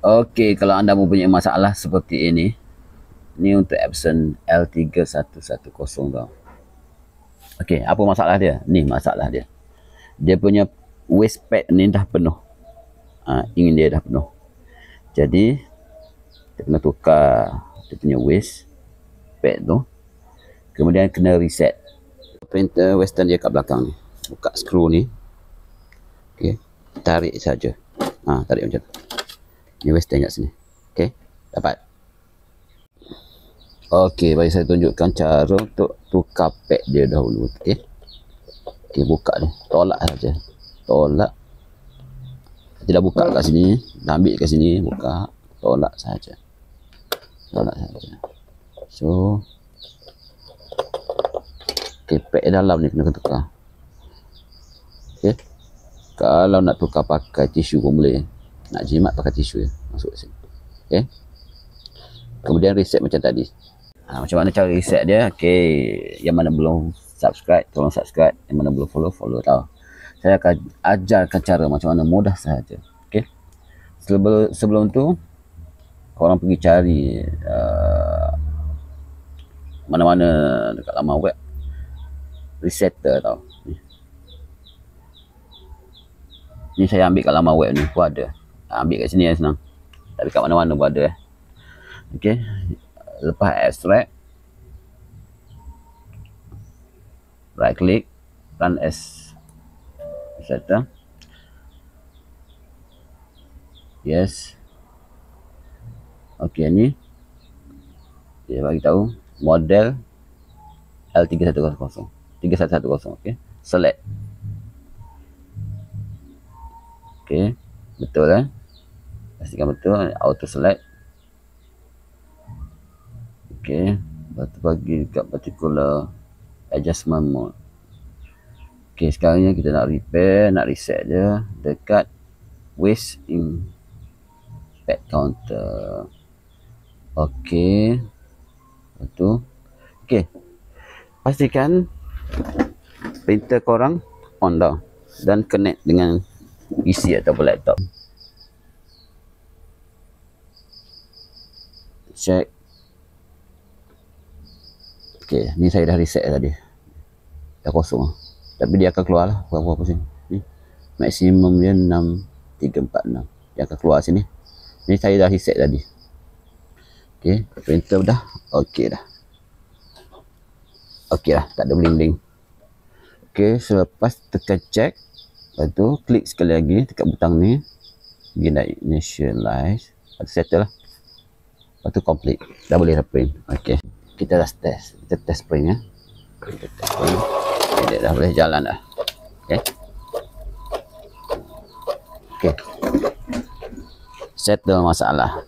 Okey, kalau anda mempunyai masalah seperti ini untuk Epson L3110 tau. Okey, apa masalah dia? Ni masalah dia. Dia punya waste pad ni dah penuh. Ingin dia dah penuh. Jadi, kita kena tukar dia punya waste pad tu. Kemudian kena reset. Printer Western dia kat belakang ni. Buka skru ni. Okey, tarik saja. Tarik macam tu. Ni Western kat sini. Okey, dapat. Okey, bagi saya tunjukkan cara untuk tukar pad dia dahulu. Okey. Okey, buka ni. Tolak saja. Tolak. Kita dah buka kat sini, dah ambil kat sini, buka, tolak saja. Tolak saja. So, okey, pad dalam ni kena tukar. Okey. Kalau nak tukar pakai tisu pun boleh. Nak jimat pakai tisu je. Masuk sini. Okey. Kemudian reset macam tadi. Macam mana cara reset dia? Okey, yang mana belum subscribe, tolong subscribe. Yang mana belum follow, follow tau. Saya akan ajarkan cara macam mana, mudah sahaja. Okey. Sebelum tu, korang pergi cari mana-mana dekat laman web resetter tau. Ni saya ambil kat laman web ni pun ada. Ambil kat sini senang. Tapi kat mana-mana pun ada. Okey. Lepas extract, right click, run as resetter. Yes. Okey, ni dia bagi tahu model L3110. 3110, okey. Select. Okey, betul kan? Pastikan betul, auto select. Okey, lepas tu bagi dekat particular adjustment mode. Okey, sekarang ni kita nak repair, nak reset je dekat waste in pad counter. Okey. Lepas tu, okey. Pastikan printer korang on dah dan connect dengan PC ataupun laptop. Check. Okey, ni saya dah reset tadi. Dah kosong. Tapi dia akan keluar lah berapa sini. Ni maksimum dia 6346. Dia akan keluar sini. Ni saya dah reset tadi. Okey, printer dah. Okey dah. Okey dah, tak ada bling-bling. Okey, selepas tekan check, lepas tu klik sekali lagi tekan butang ni. Pergi nak initialize. Lepas tu settle lah. Lepas tu complete. Dah boleh print. Okey. Kita dah test. Kita test print ya. Kita test print. Dia dah boleh jalan dah. Okey. Okey. Settle masalah.